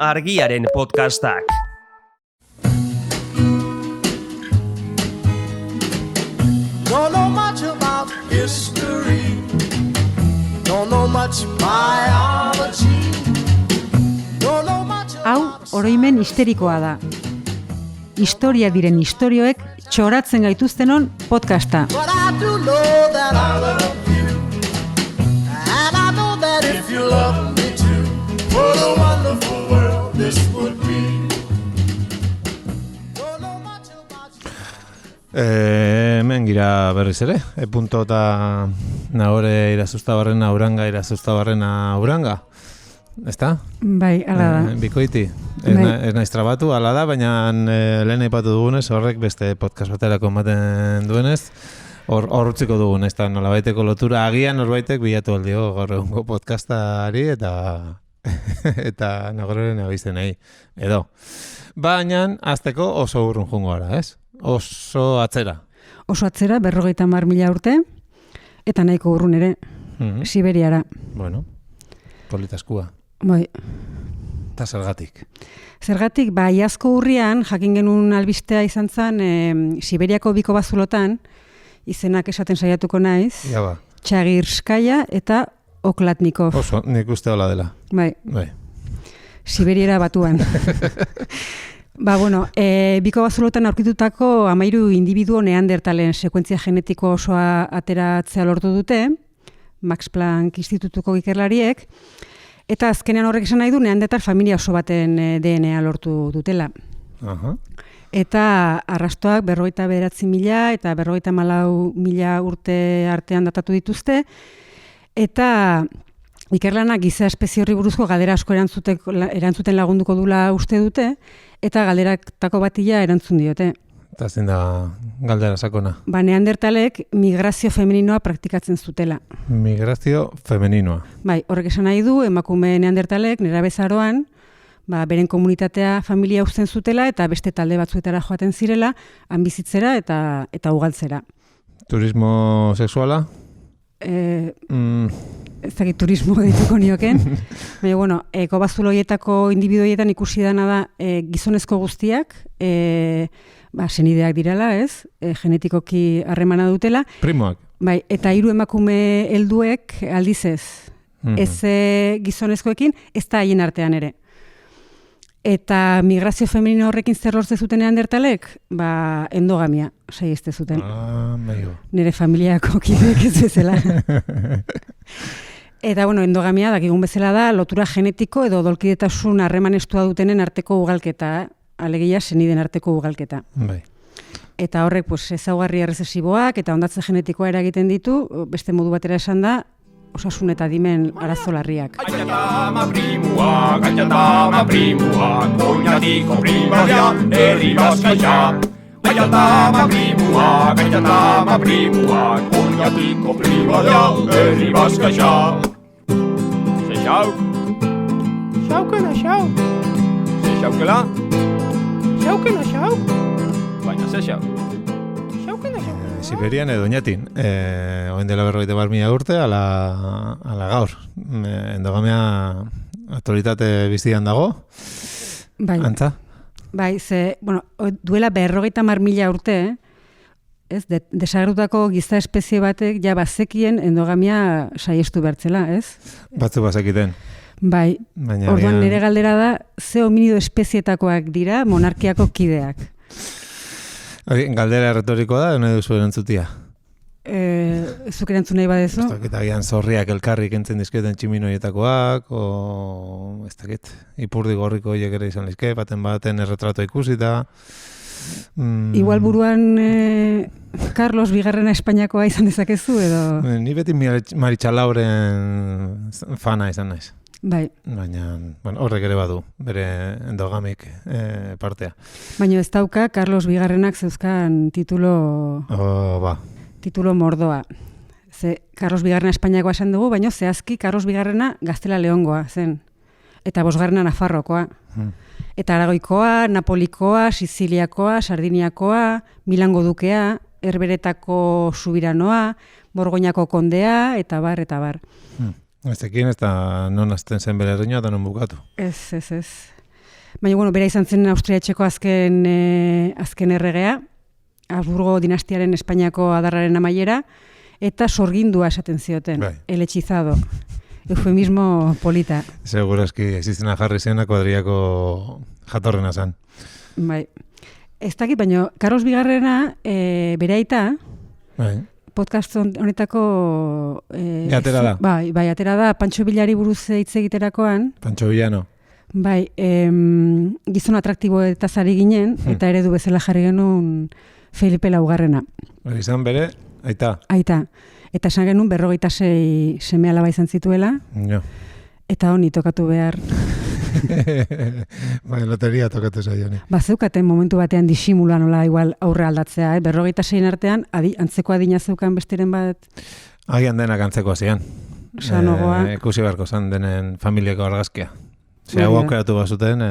Argiaren podcastak. Don't know much about history. Don't know much biology. Don't know much Hau, oroimen histerikoa da. Historia diren istorioek txoratzen gaituztenon podcasta. But I do know that I love you. And I know that if you love me too, what a wonderful world this would be. Don't know much about you. Hemen gira berriz ere, punto eta nahore irazuztabarrena uranga, irazuztabarrena uranga. Ezta? Bai, ala da. Bikoiti. Bai. Ez naiz trabatu, ala da, baina lehen aipatu dugunez, horrek beste podcast baterako ematen duenez, hor utziko dugun, ez da nolabaiteko lotura agian norbaitek bilatu aldio gaur egungo podcastari eta nagoren abizten nahi, edo. Baina, azteko oso urrun jungo gara, ez? Oso atzera. Oso atzera, 50.000 urte, eta nahiko urrun ere, Siberiara. Bueno, politaskua. Bai. Eta zergatik. Zergatik, iazko urrian, jakin genuen albistea izan zen, Siberiako biko bazulotan, izenak esaten saiatuko naiz, Ja ba. Txagirskaya eta Oklatnikov. Oso, nik uste hola dela. Bai, Bai. Siberiara batuan. Biko bazulotan aurkitutako 13 individuo neandertalen sekuentzia genetiko osoa ateratzea lortu dute, Max Planck Institutuko ikerlariek, eta azkenean horrek esan nahi du neandertal familia oso baten DNA lortu dutela. Aha. Eta arrastoak 59.000 eta 54.000 urte artean datatu dituzte, eta ikerlanak giza espezie horri buruzko galdera asko erantzuten lagunduko dula uste dute, eta galderatako batila erantzun diote. Eta zein da galdera sakona. Neandertalek migrazio femeninoa praktikatzen zutela. Migrazio femeninoa. Bai, horrek esan nahi du, emakume neandertalek nerabezaroan, beren komunitatea familia uzten zutela eta beste talde batzuetara joaten zirela, han bizitzera eta ugaltzera. Turismo sexuala? Ez dakit turismo dituko nioken. Baina, kobazulo horietako individuoietan ikusi dana da gizonezko guztiak, senideak direla, ez? Genetikoki harremana dutela. Primoak? Bai, eta 3 emakume helduek aldiz ez. Ez gizonezkoekin, ez da haien artean ere. Eta migrazio femenino horrekin zer lortze zuten neandertalek? Endogamia, saiheste zuten. Maigo. Nire familiako kideek ez bezala. Eta, endogamia, dakigun bezala da, lotura genetiko edo dolkidetasun harreman estua dutenen arteko ugalketa, alegia seniden arteko ugalketa. Bai. Eta horrek, ezaugarri errezesiboak eta ondatze genetikoa eragiten ditu, beste modu batera esan da, osasun eta dimen arazo larriak. Aiatama primuak, oinatiko primaria, herri bazkaia. Aiatama primuak, oinatiko primaria, herri bazkaia. Ze xauk? Xaukela, xauk. Ze xaukela? Xaukela, xauk. Baina ze xauk? Xaukela, xauk. Siberian edo oinatin. Oen dela 50.000 urte, ala gaur. Endogamia autoritate bizian dago. Bai. Antza? Bai, duela 50.000 urte, desagertutako giza espezie batek bazekien endogamia saiestu bertzela, ez? Batzu bazekiten. Bai, Baina orduan nire galdera da, ze hominido espezietakoak dira monarkiako kideak. Galdera erretorikoa da, nahi duzu erantzutia? Zuk erantzun nahi badezu? Ez dakit, agian zorriak elkarrik entzen dizketen tximinoietakoak, o ez dakit, ipurdi gorriko horiek ere izan lizke, baten erretrato ikusita. Igual buruan Carlos Bigarrena Espainiakoa izan dezakezu, edo? Ni beti Maritxalauren fana izan naiz. Bai. Baina, horrek ere badu, bere endogamik partea. Baina ez dauka Carlos Bigarrenak zeuzkan titulo mordoa. Carlos Bigarrena Espainiakoa esan dugu, baina zehazki Carlos Bigarrena Gaztela Leongoa zen. Eta 5. Nafarrokoa. Eta Aragoikoa, Napolikoa, Siziliakoa, Sardiniakoa, Milango dukea, Herberetako subiranoa, Borgoñako kondea, eta bar. Ez ekin ez da non azten zen bere erreinoa eta non bukatu. Ez. Baina, bueno, bera izan zen Austria etxeko azken erregea, Habsburgo dinastiaren Espainiako adarraren amaiera, eta sorgindua esaten zioten, el hechizado. Eufemismo polita. Segurazki, existena jarri zena kuadriako jatorrena zen. Bai. Ez dakit, baina Carlos Bigarrena bere aita, podcast honetako... atera da. Bai, atera da, Pancho Villari buruz hitz egiterakoan. Pancho Villano. Bai, gizon atraktibo eta zari ginen, eta eredu bezala jarri genuen Felipe Laugarrena. Izan bere, aita. Aita. Eta esan genuen 46 seme alaba izan zituela. Jo. Eta honi tokatu behar. Bai, loteria tokatu zaioni. Zeukaten momentu batean disimula nola igual aurre aldatzea, 46 artean antzeko adina zeukan besteren bat. Agian denak antzeko zian. Sanogoa. Ikusi beharko zan denen familiako argazkia. Hau aukeratu bazuten,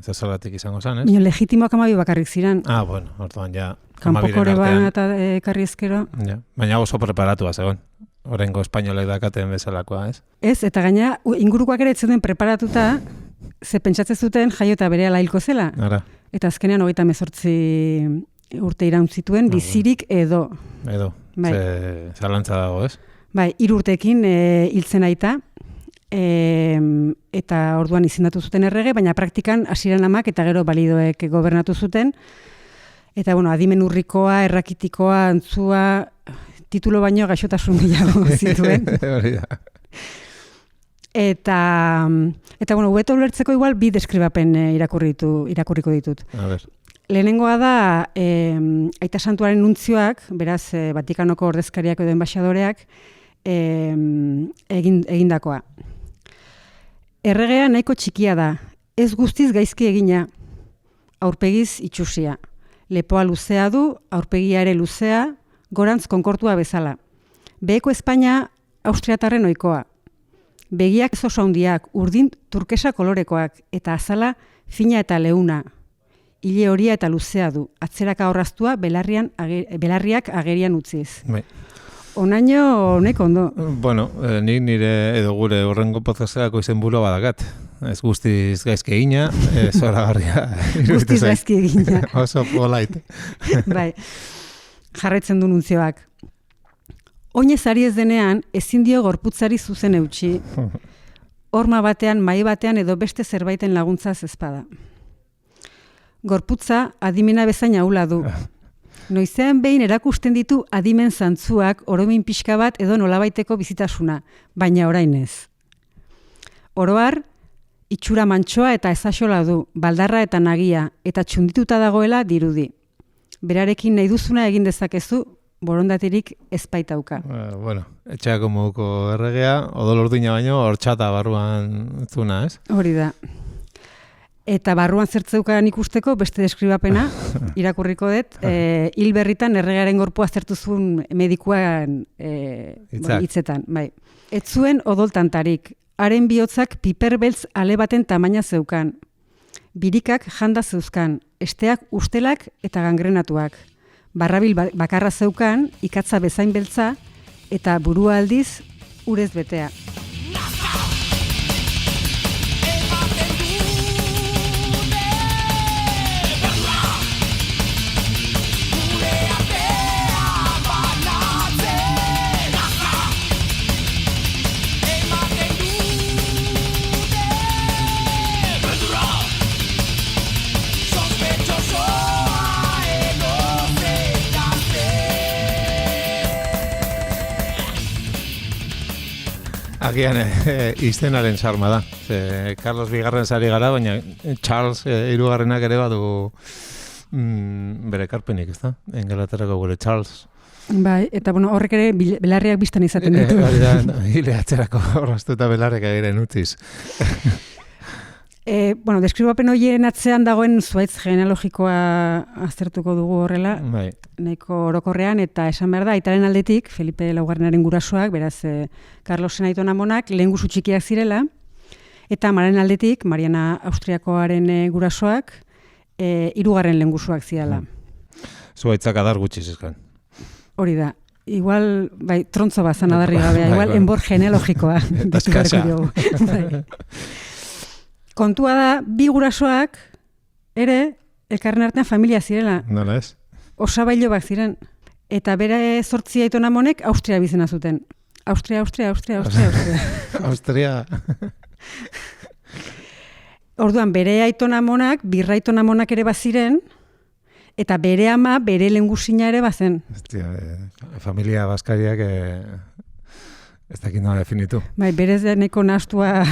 zazalatik izango zan, ez? Nio legitimoak 12 bakarrik ziren. Bueno, orduan ja. Kanpokore ban eta karri ezkero. Ja. Baina oso preparatua zegoen. Orengo espainolek dakaten bezalakoa, ez? Ez, eta gaina ingurukoak ere etzen den preparatuta, ze pentsatzen zuten jaio eta berehala hilko zela. Ara. Eta azkenean 38 urte iraun zituen, bizirik edo. Edo, zalantza dago, ez? Bai, 3 urteekin hiltzen aita, eta orduan izendatu zuten errege, baina praktikan hasieran amak eta gero balidoek gobernatu zuten. Eta, bueno, adimen urrikoa, errakitikoa, antzua, titulo baino gaixotasun gehiago zituen. Eta bueno, hubeto ulertzeko igual bi deskribapen irakurriko ditut. A ber. Lehenengoa da, Aita Santuaren nuntzioak, beraz, Vatikanoko ordezkariak edo enbaixadoreak, egindakoa. Erregea nahiko txikia da, ez guztiz gaizki egina, aurpegiz itxusia. Lepoa luzea du, aurpegia ere luzea, gorantz konkortua bezala. Beheko Espainia austriatarren ohikoa. Begiak oso handiak, urdin turkesa kolorekoak, eta azala fina eta leuna. Ile horia eta luzea du, atzeraka horraztua belarriak agerian utziz. Bai. Onaino honek ondo. Bueno, nik nire edo gure horrengo podcastako izen bulo badakat. Ez guztiz gaizki egina, zoragarria. Guztiz gaizki egina. Oso polite. Bai, jarraitzen du nuntzioak. Oinez ari ez denean, ezin dio gorputzari zuzen eutxi. Horma batean, mahai batean edo beste zerbaiten laguntzaz ezpada. Gorputza adimena bezain ahula du. Noizean behin erakusten ditu adimen zantzuak oromin pixka bat edo nolabaiteko bizitasuna, baina orain ez. Oroar, itxura mantsoa eta ezaxola du, baldarra eta nagia, eta txundituta dagoela dirudi. Berarekin nahi duzuna egin dezakezu, borondatirik ez baitauka. Bueno, etxeako moduko erregea, odol urdina baino, hortxata barruan zuna, ez? Hori da. Eta barruan zertzeukan ikusteko beste deskribapena, irakurriko dut, hil berritan erregearen gorpua zertu zuen medikuan hitzetan. Bai. Ez zuen odoltantarik, haren bihotzak piperbeltz ale baten tamaina zeukan. Birikak janda zeuzkan, esteak ustelak eta gangrenatuak. Barrabil bakarra zeukan, ikatza bezain beltza, eta burua aldiz urez betea. Agian izenaren sarma da. Carlos Bigarren sari gara, baina Charles hirugarrenak ere badu bere karpenik, ez da? Ingalaterrako gure Charles. Bai, eta bueno, horrek ere belarriak biztan izaten ditu. Hile atzerako horraztu eta belarrek agiren utziz. Bueno, deskribapen horien atzean dagoen zuaitz genealogikoa aztertuko dugu horrela, bai. Nahiko orokorrean, eta esan behar da, aitaren aldetik, Felipe Laugarrenaren gurasoak, beraz, Carlosen aitona amonak, lehen guzu txikiak zirela, eta amaren aldetik, Mariana Austriakoaren gurasoak, 3. lehen guzuak zirela. Zuaitzak adar gutxi zizkan. Hori da. Igual, bai, trontzo bazan adarri gabea, igual, enbor genealogikoa. Eta eskasa. kontua da, bi gurasoak ere elkarren artean familia zirela. Nola ez? Osabailoak ziren. Eta bere 8 aiton amonek Austria bizena zuten. Austria. Austria. Orduan, bere aiton amonak, birraiton amonak ere baziren, eta bere ama, bere lehengusina ere bazen. Hostia, familia baskariak ez dakit nola definitu. Bai, berez neko nahastua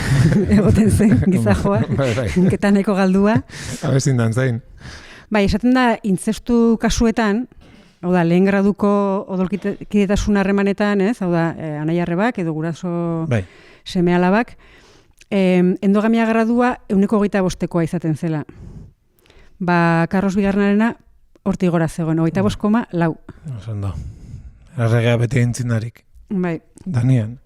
egoten zen gizajoa, Bai. eta neko galdua. Abezin dan zain. Bai, esaten da, intzestu kasuetan, hau da, lehen graduko odolkidetasun harremanetan, ez? Hau da, anai-arrebak edo guraso Bai. seme-alabak, endogamia gradua 125koa izaten zela. Ba, Carlos Bigarrenarena hortik gora zegoen, 25,4. Osondo. Erregea beti aintzinarik. Bai. Danian.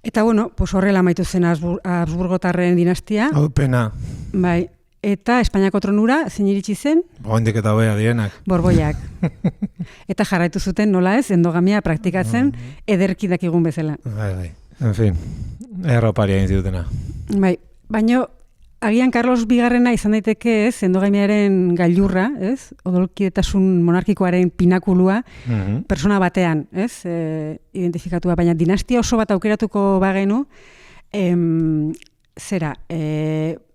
Eta bueno, pues horrela amaitu zen Habsburgotarren dinastia. Hau pena. Bai. Eta Espainiako tronura zein iritsi zen? Oindik eta hobea dienak. Borboiak. Eta jarraitu zuten nola ez, endogamia praktikatzen ederki dakigun bezala. Bai. En fin, erroparia egin zidutena. Bai, baino agian Carlos Bigarrena izan daiteke ez, endogamiaren gailurra, ez? Odolkidetasun monarkikoaren pinakulua, persona batean, ez? Identifikatua, baina dinastia oso bat aukeratuko bagenu,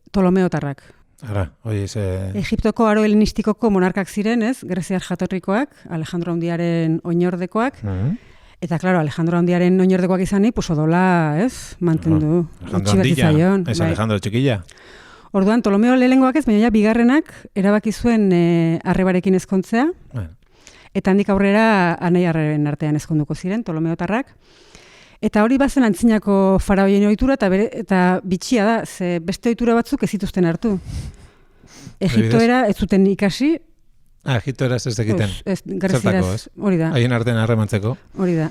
Ptolomeotarrak. Ara, hori ze... Egiptoko aro helenistikoko monarkak ziren, ez? Greziar jatorrikoak, Alejandro Handiaren oinordekoak, eta, klaro, Alejandro Handiaren oinordekoak izanik, pues odola, ez? Mantendu. Alejandro Handilla, ez Alejandro Txikilla. Orduan, Ptolomeo lehengoak ez, baina ja bigarrenak erabaki zuen arrebarekin ezkontzea, eta handik aurrera anai-arreben artean ezkonduko ziren, Ptolomeotarrak. Eta hori bazen antzinako faraoien ohitura eta bitxia da, ze beste ohitura batzuk ez zituzten hartu. Egiptoera ez zuten ikasi. Egiptoera ez egiten. Zertako, hori da. Haien artean harremantzeko. Hori da.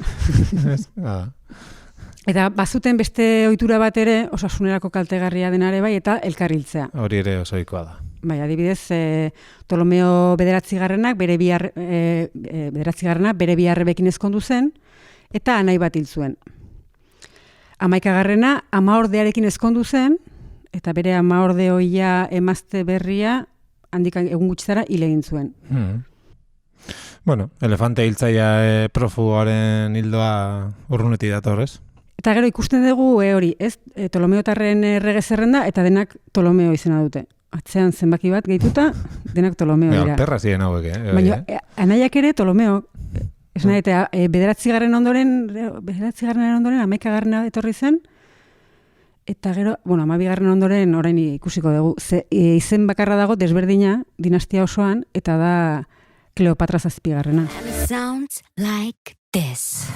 Eta bazuten beste ohitura bat ere, osasunerako kaltegarria denare bai, eta elkarriltzea. Hori ere oso ohikoa da. Bai, adibidez, Ptolomeo 9. bere bi arrebekin ezkondu zen, eta anai bat hil zuen. 11. amaordearekin ezkondu zen, eta bere amaorde hoia emazte berria handik egun gutxitara hil egin zuen. Bueno, elefante hiltzaia profugoaren hildoa urrunetik datorrez. Eta gero ikusten dugu hori, ez? Ptolomeotarren errege zerrenda eta denak Ptolomeo izena dute. Atzean zenbaki bat gehituta, denak Ptolomeo dira. Alperra ziren hauek, Baina anaiak ere Ptolomeo. Esan eta 9. ondoren 11. etorri zen, eta gero, 12. ondoren orain ikusiko dugu. Izen bakarra dago desberdina dinastia osoan, eta da Kleopatra 7. And it sounds like this.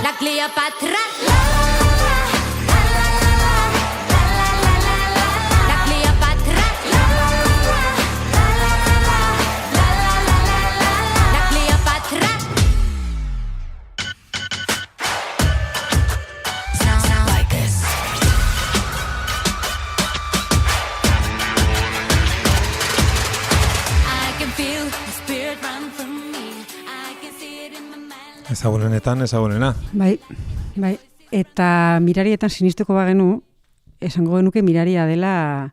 La Cleopatra. Ezagunena. Bai. Eta mirarietan sinistuko bagenu, esango genuke miraria dela,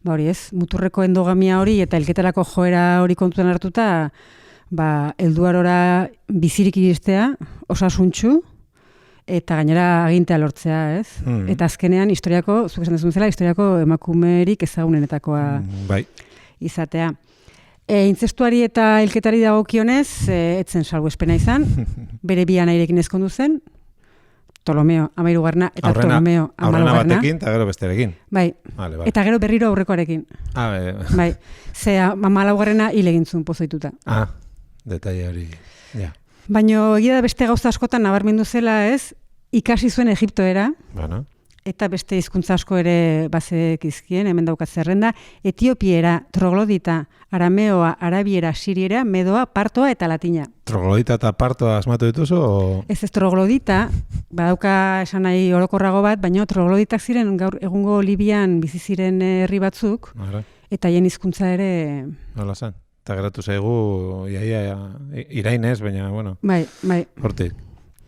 ba hori ez, muturreko endogamia hori eta elketarako joera hori kontutan hartuta, ba, helduarora bizirik iristea, osasuntsu, eta gainera agintea lortzea, ez? Eta azkenean historiako, zuk esan dezun zela, historiako emakumerik ezagunenetakoa izatea. Intzestuari eta hilketari dagokionez, etzen salbuespena izan, bere bi anairekin ezkondu zen, Ptolomeo 13. eta Ptolomeo 14. Aurrena batekin eta gero besterekin. Bai, vale. Eta gero berriro aurrekoarekin. Bai, ze 14. hil egin zuen pozoituta. Detaile hori, ja. Baina egia da beste gauza askotan nabarmendu zela ez, ikasi zuen Egiptoera, eta beste hizkuntza asko ere bazekizkien, hemen daukat zerrenda, etiopiera, troglodita, arameoa, arabiera, siriera, medoa, partoa eta latina. Troglodita eta partoa asmatu dituzu? Ez troglodita, badauka esan nahi orokorrago bat, baina trogloditak ziren gaur egungo Libian bizi ziren herri batzuk, eta haien hizkuntza ere... Hala zen, eta geratu zaigu irainez, baina, bueno, bai. Hortik,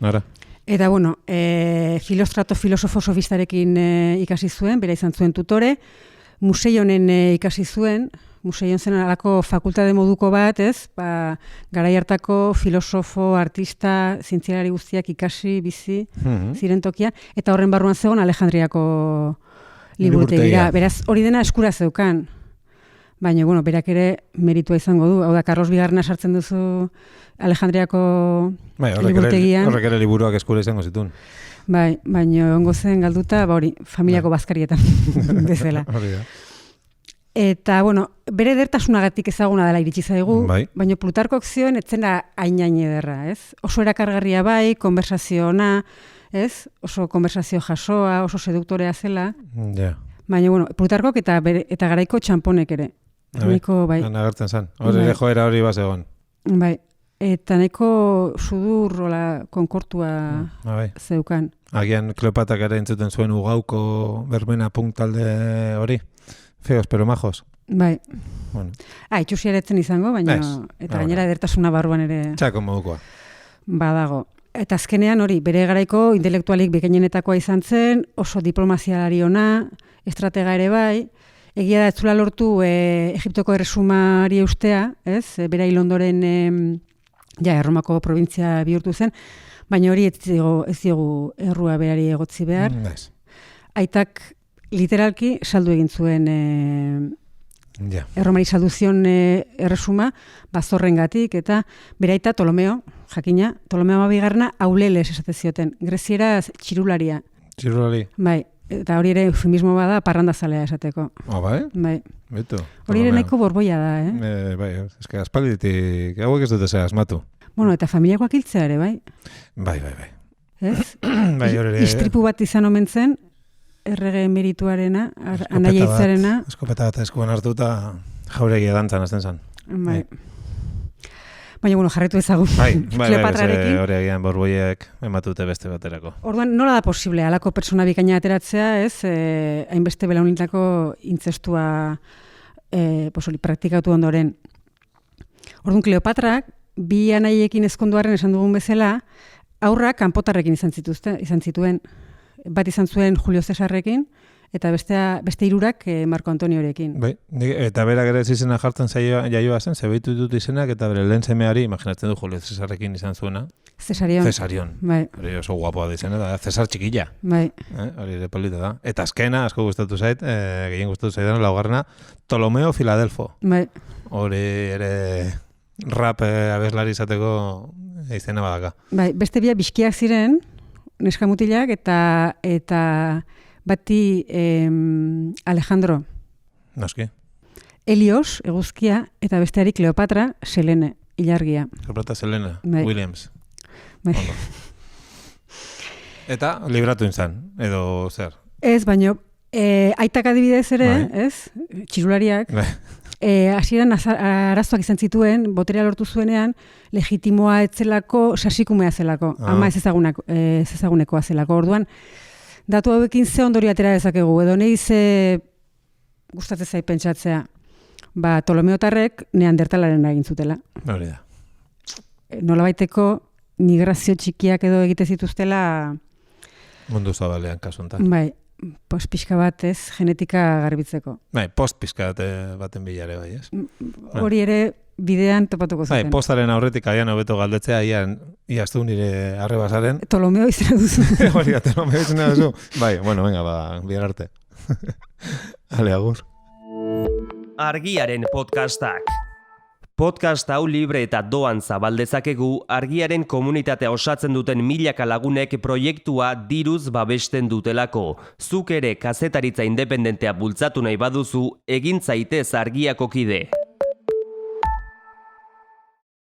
nara. Eta, bueno, Filostrato filosofo sofistarekin ikasi zuen, bera izan zuen tutore, Museionen ikasi zuen, Museion zen alako fakultate moduko bat, ez? Garai hartako filosofo, artista, zientzialari guztiak ikasi, bizi, ziren tokian, eta horren barruan zegoen Alejandriako liburutegira. Beraz, hori dena eskura zeukan. Baina, bueno, berak ere meritua izango du. Hau da, Carlos Bigarrena sartzen duzu Alejandriako liburutegian. Horrek ere liburuak eskura izango zituen. Bai, baina ongo zen galduta, hori, familiako bazkarietan bezala. Eta, bueno, bere edertasunagatik ezaguna dela iritsi zaigu, baina Plutarkok zioen etzena hain ederra, ez? Oso erakargarria bai, konversazio ona, ez? Oso konversazio jasoa, oso seduktorea zela. Baina, bueno, Plutarkok eta garaiko txamponek ere. Bai. Agertzen zen. Hori joera hori bazegoen. Bai. Eta nahiko sudur konkortua zeukan. Agian Kleopatak ere entzuten zuen ugauko berbena punktalde hori. Feos, pero majos. Bai. Bueno. Itxusi eretzen izango, baina eta gainera edertasuna barruan ere txako modukoa. Badago. Eta azkenean hori, bere garaiko intelektualik bikainenetakoa izan zen, oso diplomazialari ona, estratega ere bai, egia da ez zula lortu Egiptoko erresumari eustea, ez? Bera hil ondoren Erromako provintzia bihurtu zen, baina hori ez diogu errua berari egotzi behar. Aitak literalki saldu egin zuen Erromari saldu zion erresuma bazorrengatik, eta bere aita Ptolomeo, jakina, Ptolomeo Bigarrena auleles esate zioten, grezieraz txirularia. Txirulari? Bai. Eta hori ere eufemismo bada parrandazalea esateko. Bai? Bai. Beto. Hori ere nahiko borboia da, Bai, eske aspalditik, hauek ez dute zera asmatu. Bueno, eta familiakoak hiltzea ere, bai? Bai. Ez? Bai, hori ere... Istripu bat izan omen zen, errege emerituarena, anaia hitzarena. Eskopeta bat eskuan hartuta jauregia dantzan azten zen. Bai. Baina, bueno, jarretu ezagun. Kleopatrarekin. Hori agian borboiek ematute beste baterako. Orduan, nola da posible, alako pertsona bikaina ateratzea, ez? Hainbeste belaunintako intzestua praktikatu ondoren. Orduan, Kleopatrak, bi anaiekin ezkonduaren esan dugun bezala, aurrak kanpotarrekin izan zituen. Bat izan zuen Julio Cesarrekin, eta beste hirurak Marco Antoniorekin. Bai, eta berak ere izena jartzen jaioa zen, zebeitu dut izenak, eta bere lehen semeari, imaginatzen du Julio Cesarrekin izan zuena. Cesarion. Bai. Hori oso guapoa da izena, da Cesar txikilla. Bai. Hori ere polita da. Eta azkena, asko gustatu zait, gehien gustatu zaidan, laugarrena, Ptolomeo Filadelfo. Bai. Hori ere rap abeslari izateko izena badaka. Bai, beste bia bizkiak ziren, neskamutilak, eta bati Alejandro. Noski. Helios, eguzkia, eta besteari Kleopatra, Selene, ilargia. Kleopatra, Selene, bai. Williams. Bai. Eta libratu izan, edo zer? Ez, baino, aitak adibidez ere, bai. Ez? Txirulariak. Bai. Hasieran arazoak izan zituen, boterea lortu zuenean, legitimoa etzelako, sasikumea zelako, ama ez ezagunekoa zelako. Orduan, datu hauekin ze ondorio atera dezakegu, edo nahi ze gustatzen zait pentsatzea, Ptolomeotarrek neandertalaren egin zutela. Hori da. Nolabaiteko migrazio txikiak edo egite zituztela... Mundu zabalean kasuntan. Bai. Post-pixka bat ez, genetika garbitzeko. Bai, post-pixka baten bilare bai, ez? Hori ere bidean topatuko zuten. Bai, postaren aurretik aian hobeto galdetzea, iaztu nire arrebasaren. Ptolomeo izena duzu. Hori, Ptolomeo izena duzu. Bai, bueno, venga, biagarte. Ale, agur. Argiaren podcastak. Podcast hau libre eta doan zabaldezakegu Argiaren komunitatea osatzen duten milaka lagunek proiektua diruz babesten dutelako. Zuk ere kazetaritza independentea bultzatu nahi baduzu, egin zaitez Argiako kide.